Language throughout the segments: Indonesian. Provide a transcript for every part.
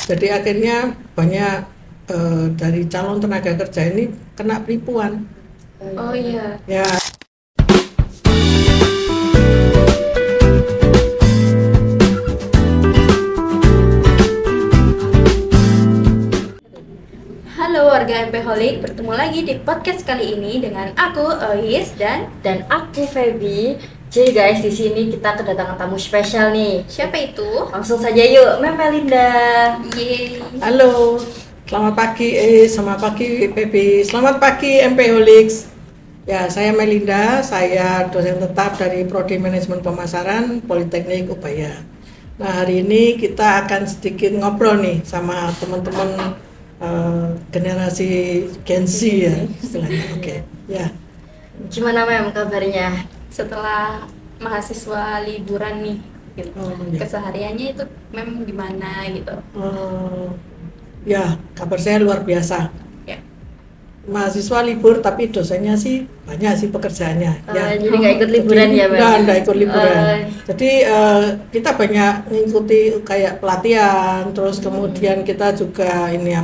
Jadi akhirnya banyak dari calon tenaga kerja ini kena penipuan. Oh iya. Ya, Halo warga MP Holic, bertemu lagi di podcast kali ini dengan aku Ois Dan aku Feby. Jadi guys, di sini kita kedatangan tamu spesial nih. siapa itu? Langsung saja yuk, Mem Melinda. Yeay. halo, selamat pagi, selamat pagi Pepi, selamat pagi MP Holics. Ya, saya Melinda, saya dosen tetap dari Prodi Manajemen Pemasaran Politeknik Ubaya. Nah, hari ini kita akan sedikit ngobrol nih sama teman-teman generasi Gen Z ya istilahnya. Oke. Ya. Gimana Mem kabarnya? Setelah mahasiswa liburan nih, gitu. Oh, iya. Kesehariannya itu memang gimana gitu? Ya, kabar saya luar biasa. Ya. Mahasiswa libur tapi dosennya sih banyak sih pekerjaannya. Ya. Jadi nggak ikut liburan ya Mem? Enggak ikut liburan. Jadi kita banyak mengikuti kayak pelatihan, terus kemudian kita juga ini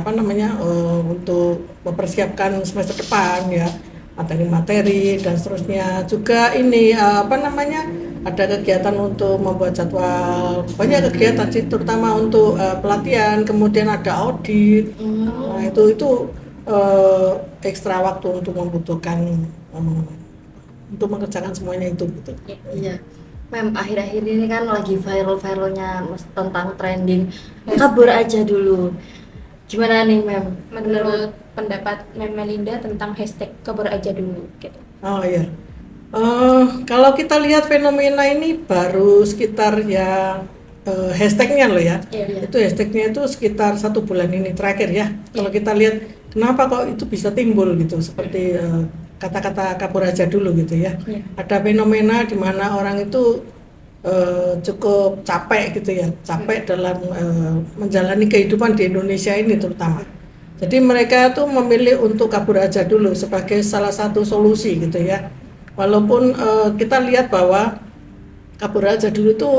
untuk mempersiapkan semester depan ya, materi-materi dan seterusnya. Juga ini ada kegiatan untuk membuat jadwal, banyak kegiatan sih, terutama untuk pelatihan, kemudian ada audit. Nah, itu ekstra waktu untuk membutuhkan untuk mengerjakan semuanya itu gitu. Iya. Mem, akhir-akhir ini kan lagi viral-viralnya tentang trending kabur aja dulu. Gimana nih Mem? Menurut pendapat Mem Melinda tentang hashtag kabur aja dulu gitu. Oh iya. Kalau kita lihat fenomena ini baru sekitar ya hashtagnya loh ya. Iya. Itu hashtagnya itu sekitar 1 bulan ini terakhir ya. Kalau kita lihat kenapa kok itu bisa timbul gitu, seperti kata-kata kabur aja dulu gitu ya. Iya. Ada fenomena di mana orang itu cukup capek gitu ya, capek dalam menjalani kehidupan di Indonesia ini terutama. Jadi mereka tuh memilih untuk kabur aja dulu sebagai salah satu solusi gitu ya. Walaupun kita lihat bahwa kabur aja dulu itu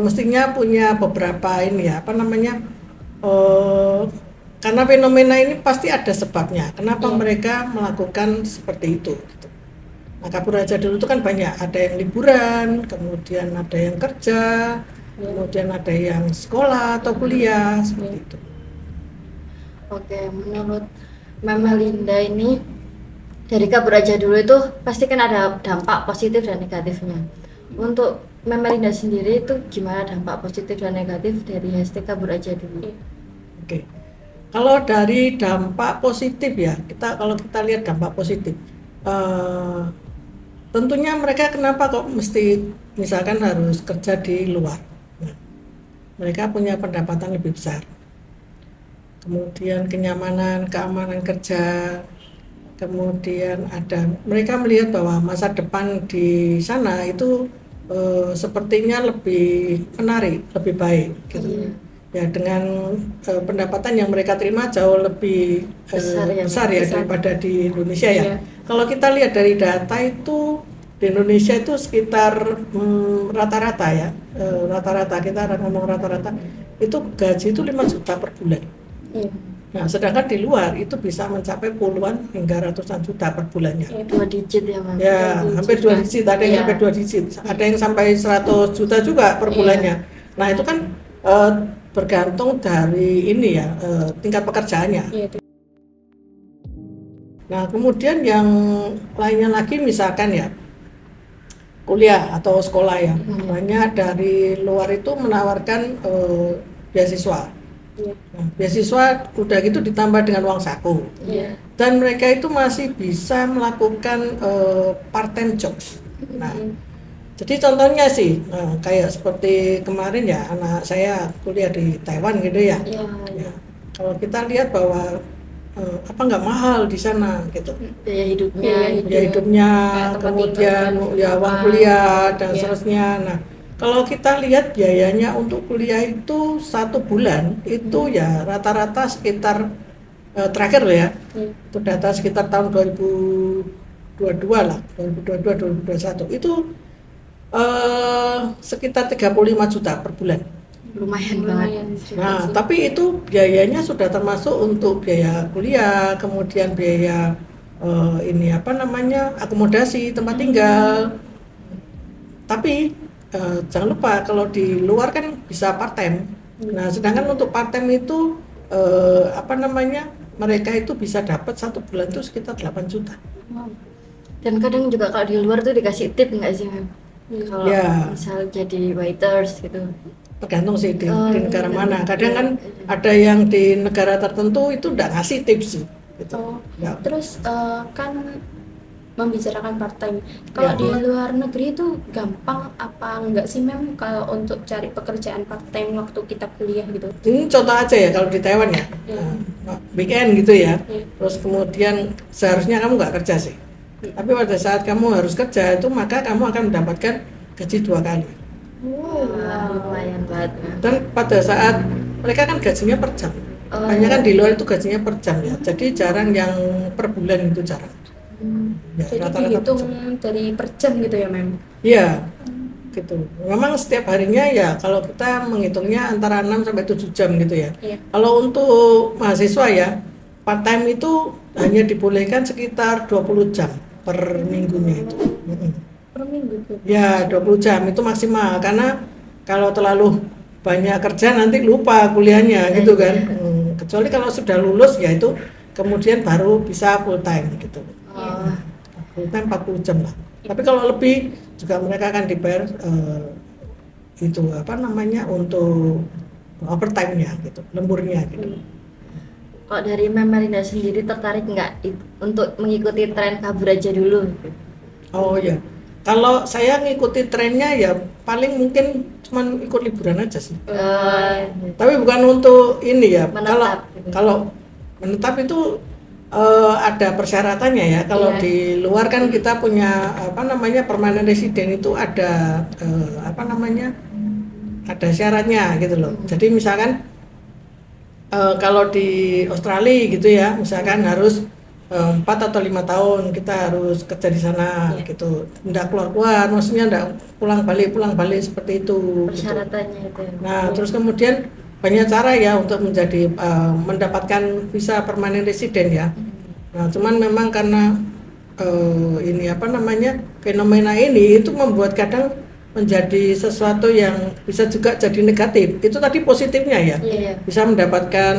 mestinya punya beberapa karena fenomena ini pasti ada sebabnya. Kenapa mereka melakukan seperti itu? Gitu. Nah, kabur aja dulu itu kan banyak. Ada yang liburan, kemudian ada yang kerja, kemudian ada yang sekolah atau kuliah seperti itu. Oke, menurut Mem Melinda ini dari kabur aja dulu itu pasti kan ada dampak positif dan negatifnya. Untuk Mem Melinda sendiri itu gimana dampak positif dan negatif dari hashtag kabur aja dulu? Oke. Kalau dari dampak positif ya, kalau kita lihat dampak positif, tentunya mereka kenapa kok mesti misalkan harus kerja di luar. Nah, mereka punya pendapatan lebih besar. Kemudian kenyamanan, keamanan kerja, kemudian mereka melihat bahwa masa depan di sana itu sepertinya lebih menarik, lebih baik gitu. Ya, dengan pendapatan yang mereka terima jauh lebih besar daripada di Indonesia ya. Kalau kita lihat dari data itu di Indonesia itu sekitar rata-rata ya, rata-rata kita ngomong rata-rata itu gaji itu 5 juta per bulan. Nah, sedangkan di luar itu bisa mencapai puluhan hingga ratusan juta per bulannya. 2 digit ya Mem? Ya, hampir 2 digit, ada yang sampai 2 digit, ada yang sampai 100 juta juga per bulannya. Nah, itu kan bergantung dari ini ya, tingkat pekerjaannya. Nah, kemudian yang lainnya lagi misalkan ya kuliah atau sekolah ya, banyak dari luar itu menawarkan beasiswa. Nah, beasiswa udah gitu ditambah dengan uang saku. Dan mereka itu masih bisa melakukan part-time job. Nah, jadi contohnya sih, kayak seperti kemarin ya, anak saya kuliah di Taiwan gitu ya. Ya, kalau kita lihat bahwa nggak mahal di sana gitu. Biaya hidupnya, kemudian ya uang kuliah dan seterusnya. Nah, kalau kita lihat biayanya untuk kuliah itu 1 bulan itu ya rata-rata sekitar terakhir loh ya, itu data sekitar tahun 2022 lah, 2022-2021 itu sekitar 35 juta per bulan. lumayan banget. Lumayan juga Nah, sih. tapi itu biayanya sudah termasuk untuk biaya kuliah, kemudian biaya ini apa namanya, akomodasi tempat tinggal. Tapi jangan lupa kalau di luar kan bisa part time. Nah, sedangkan untuk part time itu apa namanya, mereka itu bisa dapat 1 bulan itu sekitar 8 juta. Wow. Dan kadang juga kalau di luar tuh dikasih tip nggak sih, Mem? Kalau Ya. misal jadi waiters gitu. Tergantung sih di Oh, negara iya. mana. Kadang kan Iya. ada yang di negara tertentu itu nggak ngasih tips sih. Gitu. Oh, Nggak. terus kan membicarakan part time. Kalau Ya. di luar negeri itu gampang apa enggak sih Mem kalau untuk cari pekerjaan part time waktu kita kuliah gitu? Ini contoh aja ya kalau di Taiwan ya, Iya. weekend gitu ya. Iya. Terus kemudian seharusnya kamu nggak kerja sih. Tapi pada saat kamu harus kerja itu maka kamu akan mendapatkan gaji 2 kali. Wah, lumayan banget. Mem. Dan pada saat mereka kan gajinya per jam. Oh. Banyak kan di luar itu gajinya per jam ya. Jadi jarang yang per bulan itu jarang. Ya, Jadi rata-rata per dihitung jam. dari per jam gitu ya Mem? Iya, gitu. Memang setiap harinya ya kalau kita menghitungnya antara 6 sampai 7 jam gitu ya. Iya. Kalau untuk mahasiswa ya, part time itu hanya dibolehkan sekitar 20 jam per minggunya itu. Per minggu tuh. Ya, 20 jam itu maksimal karena kalau terlalu banyak kerja nanti lupa kuliahnya gitu kan. Kecuali kalau sudah lulus ya itu kemudian baru bisa full time gitu. Oh, Full time 40 jam lah. Tapi kalau lebih juga mereka akan dibayar itu apa namanya untuk overtime-nya gitu, lemburnya gitu. kalau dari Mem Melinda sendiri tertarik nggak untuk mengikuti tren kabur aja dulu? Oh ya. Kalau saya ngikuti trennya ya paling mungkin cuman ikut liburan aja sih. Tapi bukan untuk ini ya. Menetap. Kalau menetap itu ada persyaratannya ya. Kalau Iya. di luar kan kita punya apa namanya permanent resident itu ada apa namanya, ada syaratnya gitu loh. Jadi misalkan kalau di Australia gitu ya, misalkan harus 4 atau 5 tahun kita harus kerja di sana gitu. Nggak keluar-keluar, maksudnya nggak pulang balik seperti itu. Gitu. Persyaratannya itu. Nah, terus kemudian banyak cara ya untuk menjadi mendapatkan visa permanen resident ya. Nah, cuman memang karena ini apa namanya, fenomena ini itu membuat kadang menjadi sesuatu yang bisa juga jadi negatif. Itu tadi positifnya ya. Iya. Bisa mendapatkan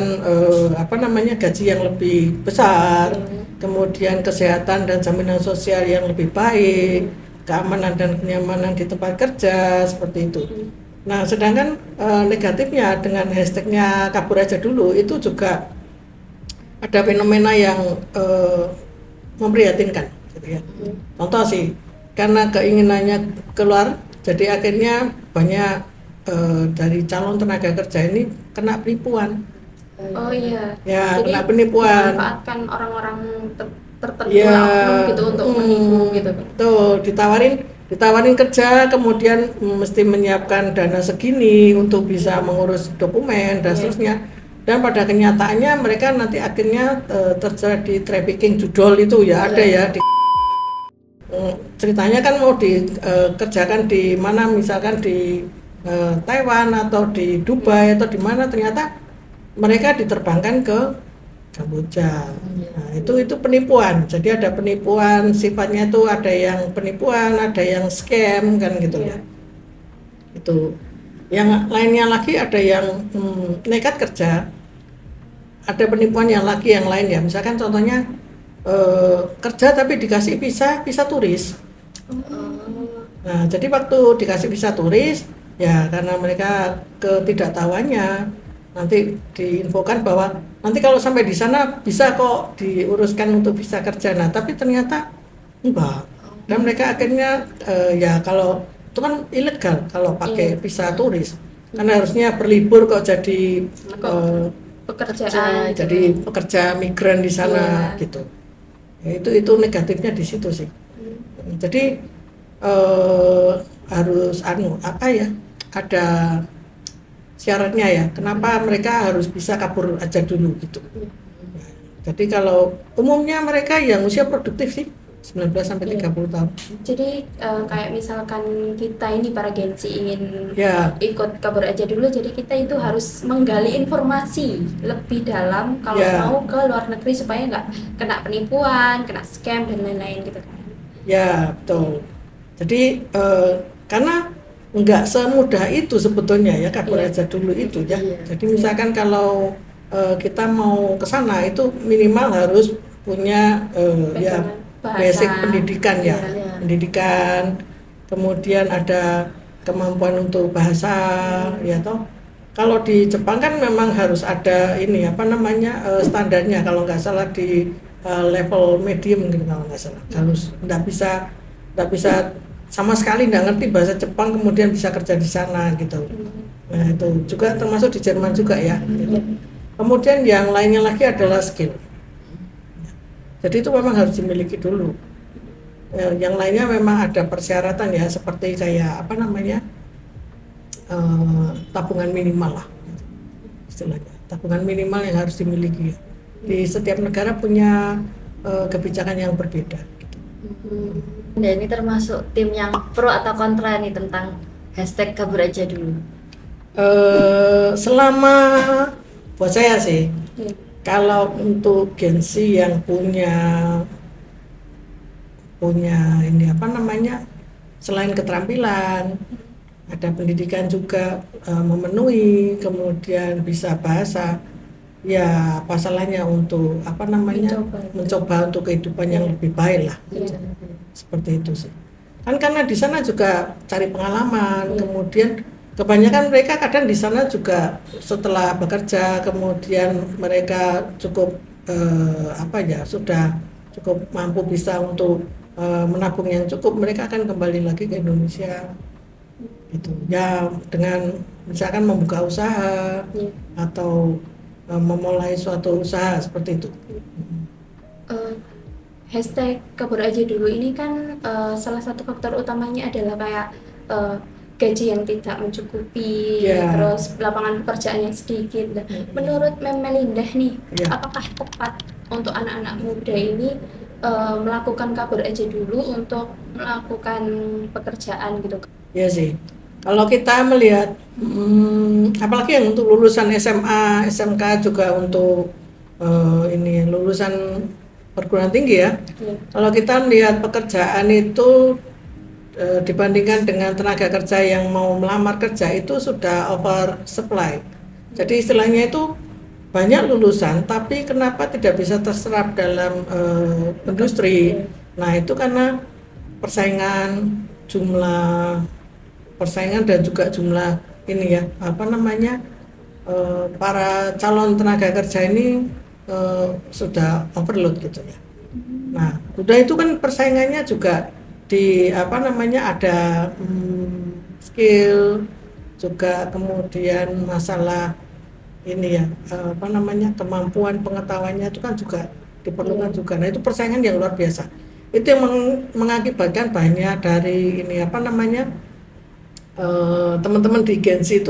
apa namanya, gaji yang lebih besar, kemudian kesehatan dan jaminan sosial yang lebih baik, keamanan dan kenyamanan di tempat kerja seperti itu. Nah, sedangkan negatifnya dengan hashtagnya kabur aja dulu itu juga ada fenomena yang memprihatinkan, gitu ya. Contoh sih, karena keinginannya keluar, jadi akhirnya banyak dari calon tenaga kerja ini kena penipuan. Oh iya. Ya, Jadi kena penipuan. dimanfaatkan orang-orang tertentu Ya, oknum gitu untuk menipu gitu. Tuh, ditawarin kerja, kemudian mesti menyiapkan dana segini untuk bisa mengurus dokumen dan seterusnya. Dan pada kenyataannya mereka nanti akhirnya terjadi trafficking judol itu ya, ada ya di ceritanya kan mau dikerjakan di mana, misalkan di Taiwan atau di Dubai atau di mana, ternyata mereka diterbangkan ke Kamboja. Nah, itu penipuan. Jadi ada penipuan, sifatnya itu ada yang penipuan, ada yang scam kan gitu ya. Itu. Yang lainnya lagi ada yang nekat kerja. Ada penipuan yang lain ya. Misalkan contohnya kerja tapi dikasih visa turis. Nah, jadi waktu dikasih visa turis, ya karena mereka ketidaktahuannya, nanti diinfokan bahwa nanti kalau sampai di sana bisa kok diuruskan untuk visa kerja. Nah, tapi ternyata enggak. Dan mereka akhirnya ya kalau itu kan ilegal kalau pakai visa turis. Karena harusnya berlibur kok jadi Pekerjaan jadi pekerja migran di sana gitu. Ya, itu negatifnya di situ sih. Jadi harus apa ya, ada syaratnya ya. Kenapa mereka harus bisa kabur aja dulu gitu. Jadi kalau umumnya mereka yang usia produktif sih 19 sampai 30 tahun. Jadi kayak misalkan kita ini para Gen Z ingin Ya. ikut kabur aja dulu, jadi kita itu harus menggali informasi lebih dalam kalau Ya. mau ke luar negeri supaya nggak kena penipuan, kena scam dan lain-lain gitu kan. Ya, betul. Jadi karena nggak semudah itu sebetulnya ya kabur Iya. aja dulu itu ya. Iya. Jadi misalkan kalau kita mau ke sana itu minimal harus punya ya Bahasa. basic pendidikan ya, Iya. pendidikan, kemudian ada kemampuan untuk bahasa ya toh. Kalau di Jepang kan memang harus ada ini apa namanya standarnya, kalau nggak salah di level medium gitu kalau nggak salah, harus nggak bisa sama sekali nggak ngerti bahasa Jepang kemudian bisa kerja di sana gitu. Nah itu juga termasuk di Jerman juga ya. Gitu. Kemudian yang lainnya lagi adalah skill. Jadi itu memang harus dimiliki dulu. Yang lainnya memang ada persyaratan ya, seperti kayak apa namanya tabungan minimal lah, istilahnya. Tabungan minimal yang harus dimiliki. Di setiap negara punya kebijakan yang berbeda. Gitu. Nah, ini termasuk tim yang pro atau kontra nih tentang hashtag kabur aja dulu. Selama buat saya sih, Iya. kalau untuk Gen Z yang punya ini apa namanya, selain keterampilan, ada pendidikan juga memenuhi, kemudian bisa bahasa, ya apa salahnya untuk apa namanya mencoba untuk kehidupan yang lebih baik lah. Iya. Seperti itu sih. Kan karena di sana juga cari pengalaman, Iya. kemudian kebanyakan mereka kadang di sana juga setelah bekerja, kemudian mereka cukup apa ya, sudah cukup mampu bisa untuk menabung yang cukup, mereka akan kembali lagi ke Indonesia gitu ya, dengan misalkan membuka usaha Iya. atau memulai suatu usaha seperti itu. Hashtag kabur aja dulu ini kan salah satu faktor utamanya adalah kayak gaji yang tidak mencukupi, Ya. terus lapangan pekerjaan yang sedikit. Nah, menurut Mem Melinda nih, Ya. apakah tepat untuk anak-anak muda ini melakukan kabur aja dulu untuk melakukan pekerjaan gitu? Ya sih. Kalau kita melihat, apalagi yang untuk lulusan SMA, SMK juga untuk ini lulusan perguruan tinggi ya. Iya. Kalau kita melihat pekerjaan itu dibandingkan dengan tenaga kerja yang mau melamar kerja itu sudah over supply. Jadi istilahnya itu banyak lulusan, tapi kenapa tidak bisa terserap dalam industri? Nah itu karena persaingan dan juga jumlah ini ya apa namanya para calon tenaga kerja ini sudah overload gitu ya. Nah udah itu kan persaingannya juga di apa namanya ada skill juga, kemudian masalah ini ya apa namanya kemampuan pengetahuannya itu kan juga diperlukan juga. Nah itu persaingan yang luar biasa. Itu yang mengakibatkan banyak dari ini apa namanya teman-teman di Gen Z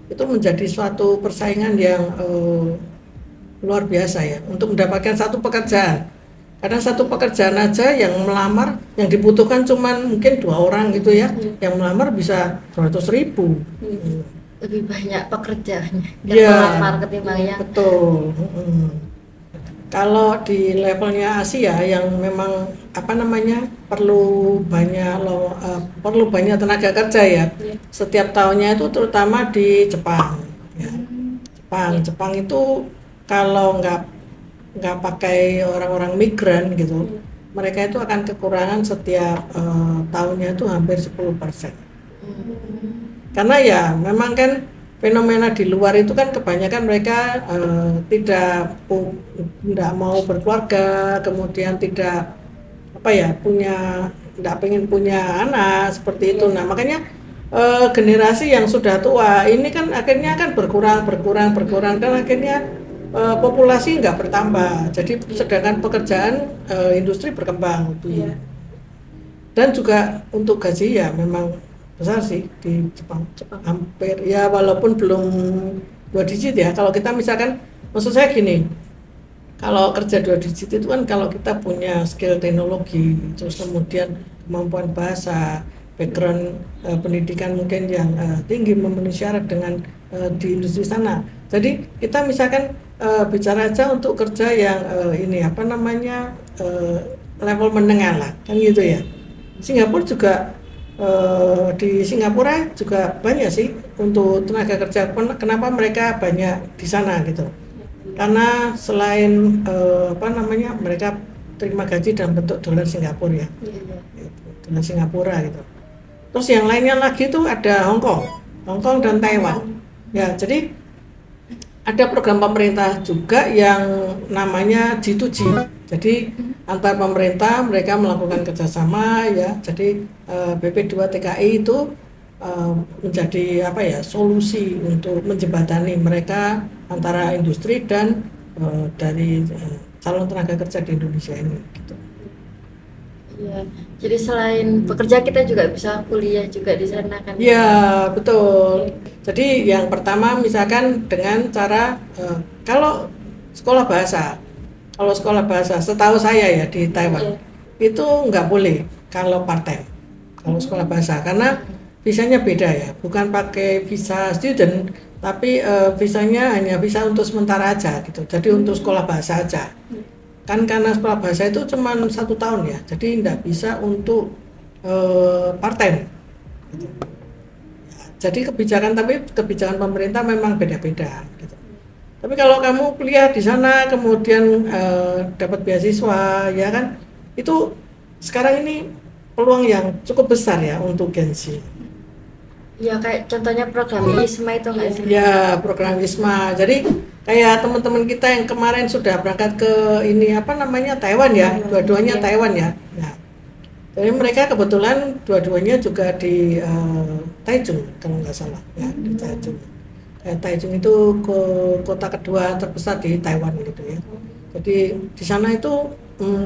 itu menjadi suatu persaingan yang luar biasa ya untuk mendapatkan satu pekerjaan. Karena satu pekerjaan aja yang melamar yang dibutuhkan cuman mungkin 2 orang gitu ya, yang melamar bisa 200.000. Lebih banyak pekerjaannya yang Iya, melamar ketimbang yang betul. Kalau di levelnya Asia yang memang apa namanya perlu banyak tenaga kerja ya. Iya. Setiap tahunnya itu terutama di Jepang. Ya. Jepang itu kalau nggak pakai orang-orang migran gitu, mereka itu akan kekurangan setiap tahunnya itu hampir 10%. Karena ya memang kan fenomena di luar itu kan kebanyakan mereka tidak mau berkeluarga, kemudian tidak tidak pengen punya anak seperti itu. Nah makanya generasi yang sudah tua ini kan akhirnya kan berkurang dan akhirnya populasi nggak bertambah. Jadi sedangkan pekerjaan industri berkembang. Iya. Dan juga untuk gaji ya memang besar sih di Jepang. Hampir ya walaupun belum 2 digit ya. Kalau kita misalkan, maksud saya gini, Kalau kerja 2 digit itu kan kalau kita punya skill teknologi, terus kemudian kemampuan bahasa, background pendidikan mungkin yang tinggi memenuhi syarat dengan di industri sana. Jadi kita misalkan bicara aja untuk kerja yang ini apa namanya level menengah lah, kan gitu ya. Singapura juga di Singapura juga banyak sih untuk tenaga kerja. Kenapa mereka banyak di sana gitu? Karena selain apa namanya mereka terima gaji dalam bentuk dolar Singapura ya, dolar Singapura gitu. Terus yang lainnya lagi itu ada Hong Kong dan Taiwan. Ya, jadi ada program pemerintah juga yang namanya G2G. Jadi antar pemerintah mereka melakukan kerjasama ya. Jadi BP2TKI itu menjadi apa ya solusi untuk menjembatani mereka antara industri dan dari calon tenaga kerja di Indonesia ini gitu. Iya. Jadi selain bekerja kita juga bisa kuliah juga di sana kan? Ya betul. Jadi yang pertama misalkan dengan cara kalau sekolah bahasa setahu saya ya di Taiwan itu nggak boleh kalau part time kalau sekolah bahasa karena visanya beda ya, bukan pakai visa student tapi visanya hanya visa untuk sementara aja gitu. Jadi untuk sekolah bahasa aja. Kan karena sekolah bahasa itu cuma 1 tahun ya, jadi tidak bisa untuk part time. Gitu. Jadi kebijakan pemerintah memang beda-beda. Gitu. Tapi kalau kamu kuliah di sana kemudian dapat beasiswa, ya kan, itu sekarang ini peluang yang cukup besar ya untuk Gen Z. Ya kayak contohnya program Wisma itu nggak sih? Ya program Wisma. Jadi kayak teman-teman kita yang kemarin sudah berangkat ke ini apa namanya Taiwan ya, dua-duanya Taiwan ya. Nah, jadi mereka kebetulan dua-duanya juga di Taichung kalau nggak salah ya di Taichung. Taichung itu kota kedua terbesar di Taiwan gitu ya. Jadi di sana itu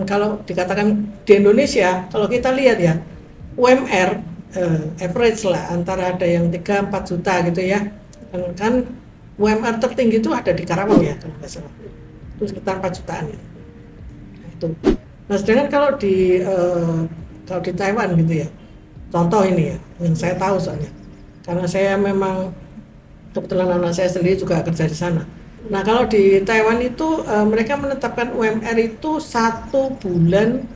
kalau dikatakan di Indonesia kalau kita lihat ya UMR average lah antara ada yang 3-4 juta gitu ya. Kan UMR tertinggi itu ada di Karawang ya kalau nggak salah. Itu sekitar 4 jutaan ya. Nah, itu. Nah sedangkan kalau di Taiwan gitu ya. Contoh ini ya yang saya tahu soalnya. Karena saya memang kebetulan anak saya sendiri juga kerja di sana. Nah kalau di Taiwan itu mereka menetapkan UMR itu 1 bulan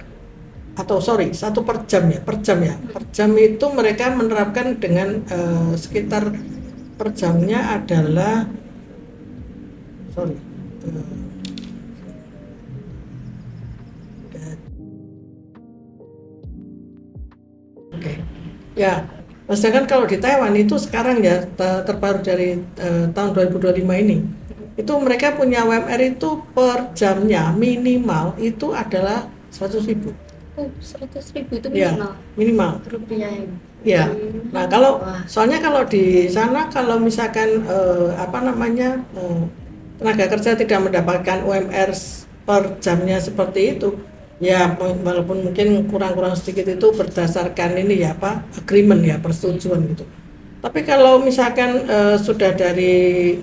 atau 1 per jam ya, per jam itu mereka menerapkan dengan sekitar per jamnya adalah ya. Sedangkan kalau di Taiwan itu sekarang ya terbaru dari tahun 2025 ini itu mereka punya UMR itu per jamnya minimal itu adalah 100.000. 100.000 itu ya, minimal rupiah ya. Nah kalau soalnya kalau di sana kalau misalkan apa namanya tenaga kerja tidak mendapatkan UMR per jamnya seperti itu ya, walaupun mungkin kurang sedikit itu berdasarkan ini ya apa agreement ya, persetujuan gitu. Tapi kalau misalkan sudah dari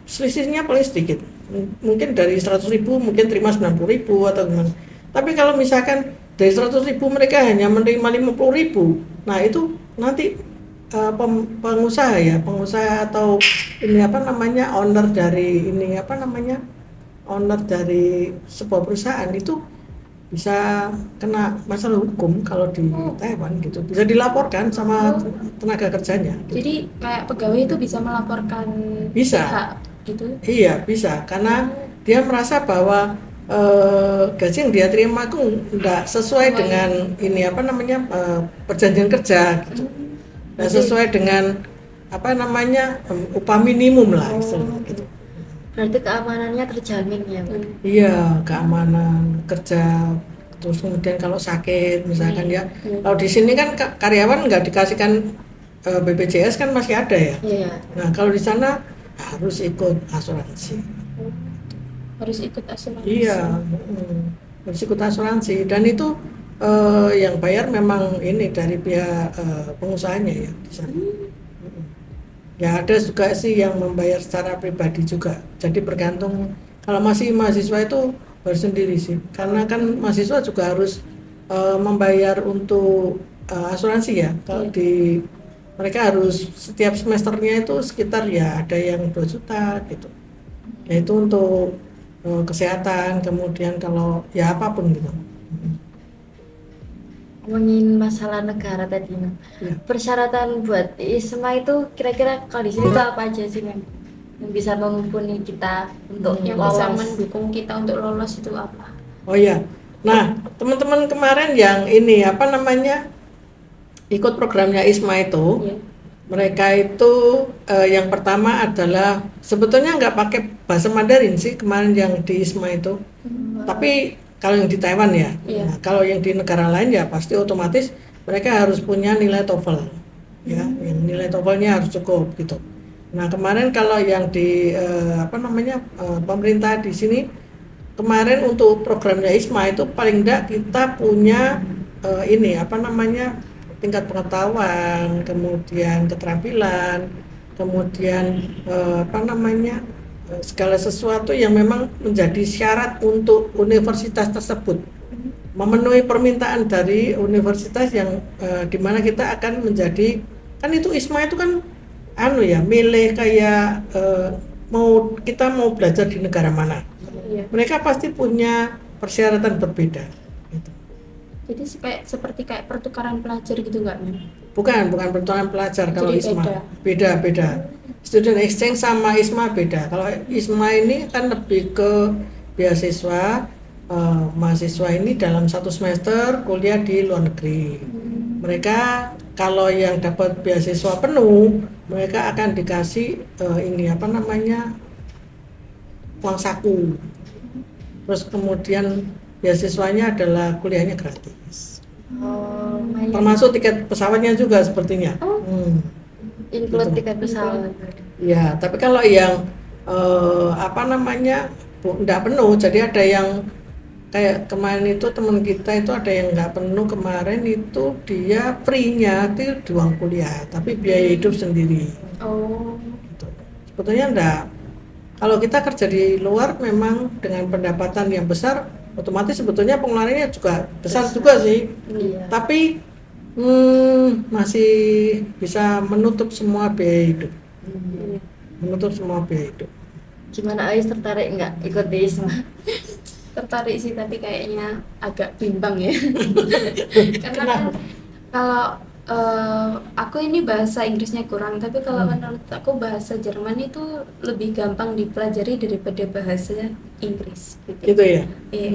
selisihnya paling sedikit, mungkin dari 100.000 mungkin terima 90.000 atau gimana. Tapi kalau misalkan dari 100.000 mereka hanya menerima 50.000, nah itu nanti pengusaha atau ini apa namanya owner dari sebuah perusahaan itu bisa kena masalah hukum kalau di Taiwan gitu, bisa dilaporkan sama tenaga kerjanya. Gitu. Jadi kayak pegawai itu bisa melaporkan bisa gitu? Iya bisa karena dia merasa bahwa gaji yang dia terima itu enggak sesuai dengan ini apa namanya perjanjian kerja gitu. Enggak sesuai dengan apa namanya upah minimum lah istilahnya gitu. Berarti keamanannya terjamin ya, Pak? Iya, keamanan kerja. Terus kemudian kalau sakit misalkan ya. Kalau di sini kan karyawan nggak dikasihkan BPJS kan masih ada ya. Iya. Nah, kalau di sana harus ikut asuransi. Harus ikut asuransi. Iya, harus ikut asuransi dan itu yang bayar memang ini dari pihak pengusahanya ya di sana. Ya ada juga sih yang membayar secara pribadi juga. Jadi bergantung Kalau masih mahasiswa itu baru sendiri sih, karena kan mahasiswa juga harus membayar untuk asuransi ya. Kalau Iya. di mereka harus setiap semesternya itu sekitar ya ada yang 2 juta gitu. Ya itu untuk kesehatan, kemudian kalau ya apapun gitu. Ngomongin masalah negara tadi, Mem. Ya. Persyaratan buat ISMA itu kira-kira kalau di sini tuh apa aja sih, Mem? Yang bisa mumpuni kita untuk Yang bisa lolos. mendukung kita untuk lolos itu apa? Oh ya. Nah, teman-teman kemarin yang ini apa namanya ikut programnya ISMA itu, Iya. mereka itu yang pertama adalah sebetulnya nggak pakai bahasa Mandarin sih kemarin yang di ISMA itu. Tapi kalau yang di Taiwan ya, Iya. nah, kalau yang di negara lain ya pasti otomatis mereka harus punya nilai TOEFL, ya, yang nilai TOEFL-nya harus cukup gitu. Nah kemarin kalau yang di apa namanya pemerintah di sini kemarin untuk programnya ISMA itu paling enggak kita punya ini apa namanya tingkat pengetahuan, kemudian keterampilan, kemudian apa namanya segala sesuatu yang memang menjadi syarat untuk universitas tersebut memenuhi permintaan dari universitas yang di mana kita akan menjadi, kan itu ISMA itu kan anu ya milih kayak kita mau belajar di negara mana. Iya. Mereka pasti punya persyaratan berbeda gitu. Jadi seperti kayak pertukaran pelajar gitu nggak, Mem? Bukan pertukaran pelajar kalau Jadi ISMA. beda. Beda. Student exchange sama ISMA beda. Kalau ISMA ini kan lebih ke beasiswa, mahasiswa ini dalam 1 semester kuliah di luar negeri. Mereka kalau yang dapat beasiswa penuh, mereka akan dikasih ini apa namanya uang saku. Terus kemudian beasiswanya adalah kuliahnya gratis. Oh, lumayan. Termasuk tiket pesawatnya juga sepertinya. Oh. Include Gitu. tiket pesawat. Ya, tapi kalau yang apa namanya enggak penuh, jadi ada yang kayak kemarin itu teman kita itu ada yang nggak penuh kemarin itu dia free-nya itu di uang kuliah, tapi biaya hidup sendiri. Oh. Gitu. Sebetulnya enggak. Kalau kita kerja di luar memang dengan pendapatan yang besar, otomatis sebetulnya pengeluarannya juga besar juga sih. Iya. Tapi masih bisa menutup semua biaya hidup. Iya. Menutup semua biaya hidup. Gimana Ais, tertarik nggak ikut di ISMA? Tertarik sih, tapi kayaknya agak bimbang ya. Karena kan kalau aku ini bahasa Inggrisnya kurang, tapi kalau menurut aku bahasa Jerman itu lebih gampang dipelajari daripada bahasa Inggris gitu. Gitu ya. Iya.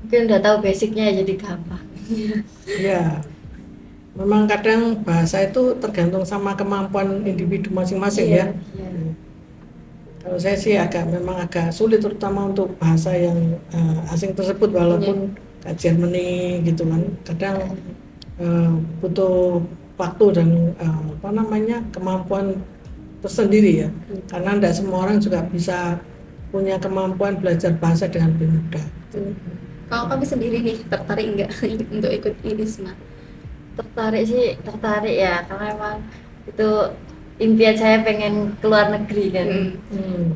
Mungkin udah tahu basicnya jadi gampang. Ya. Memang kadang bahasa itu tergantung sama kemampuan individu masing-masing Iya. ya. Kalau saya sih memang agak sulit terutama untuk bahasa yang asing tersebut walaupun kayak Germany gitu kan. Kadang butuh waktu dan apa namanya kemampuan tersendiri ya. Karena tidak semua orang juga bisa punya kemampuan belajar bahasa dengan mudah. Kalau kamu sendiri nih tertarik nggak untuk ikut ISMA? Tertarik ya, karena emang itu impian saya pengen keluar negeri kan.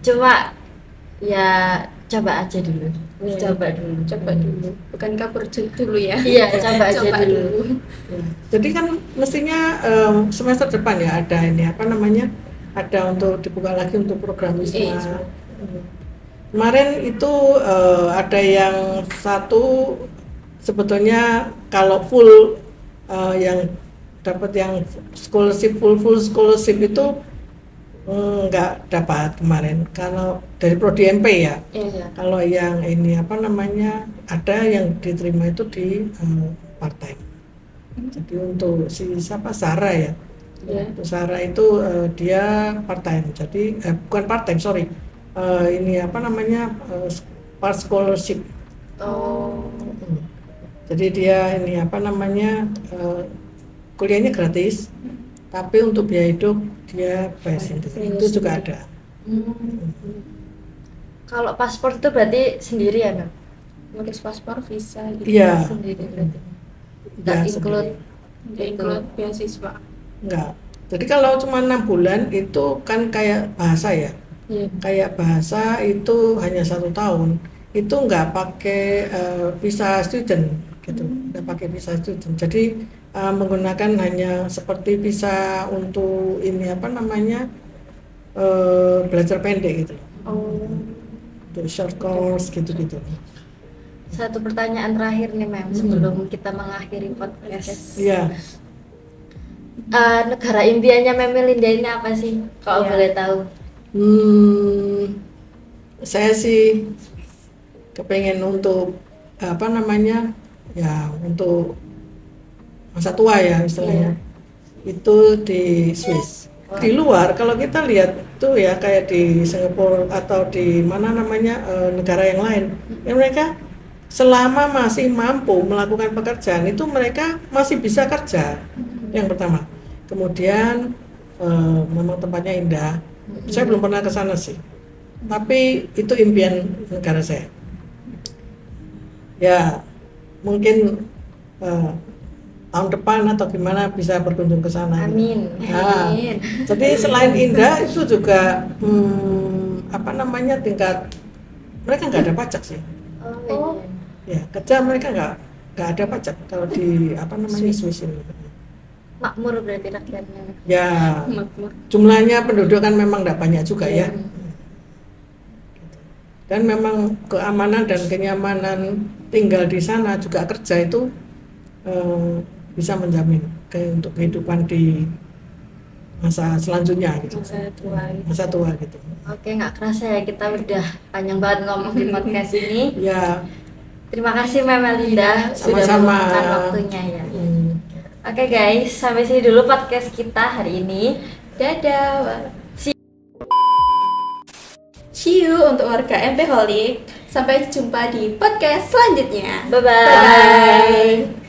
Cuma ya coba aja dulu. Coba dulu. Bukan kabur dulu ya. Iya, coba aja dulu. Ya. Jadi kan mestinya semester depan ya ada ini apa namanya ada untuk dibuka lagi untuk program ISMA. Kemarin itu ada yang satu sebetulnya kalau full yang dapat yang scholarship full scholarship itu nggak dapat kemarin kalau dari Prodi MP ya. Iya. Kalau yang ini apa namanya ada yang diterima itu di part time. Jadi untuk si siapa Sarah ya. Untuk Sarah itu dia part time. Jadi bukan part time sorry. Ini apa namanya part scholarship. Oh. Jadi dia ini apa namanya kuliahnya gratis, tapi untuk biaya hidup dia bayar sendiri. Itu juga ada. Kalau paspor itu berarti sendiri ya, Mbak? Ngurus paspor visa gitu. Iya. Sendiri berarti. Ya, Nggak include beasiswa. Enggak. Jadi kalau cuma 6 bulan itu kan kayak bahasa ya. Iya. Kayak bahasa itu hanya 1 tahun, itu nggak pakai visa student gitu, nggak pakai visa student. Jadi menggunakan hanya seperti visa untuk ini apa namanya belajar pendek gitu, Oh. untuk short course gitu-gitu. Satu pertanyaan terakhir nih Mem sebelum kita mengakhiri podcast. Iya. Negara impiannya Mem Melinda ini apa sih? Kalau Iya. boleh tahu. Saya sih kepengen untuk apa namanya ya untuk masa tua ya istilahnya, itu di Swiss. Di luar kalau kita lihat tuh ya kayak di Singapura atau di mana namanya negara yang lain, ya mereka selama masih mampu melakukan pekerjaan itu mereka masih bisa kerja. Yang pertama, kemudian memang tempatnya indah. Saya belum pernah ke sana sih, tapi itu impian negara saya. Ya mungkin tahun depan atau gimana bisa berkunjung ke sana. Amin. Nah, Amin. jadi selain indah itu juga apa namanya tingkat mereka nggak ada pajak sih. Oh. Ya kerja mereka nggak ada pajak kalau di apa namanya Swiss ini. Makmur berarti rakyatnya. Ya Makmur. jumlahnya penduduk kan memang nggak banyak juga ya. Hmm. Dan memang keamanan dan kenyamanan tinggal di sana juga kerja itu bisa menjamin untuk kehidupan di masa selanjutnya gitu. Masa tua gitu. Oke, nggak kerasa ya kita udah panjang banget ngomong di podcast ini. Ya, Terima kasih Mem Melinda sudah sama-sama. meluangkan waktunya ya. Oke guys, sampai sini dulu podcast kita hari ini. Dadah. See you untuk warga MP Holic. Sampai jumpa di podcast selanjutnya. Bye-bye. Bye.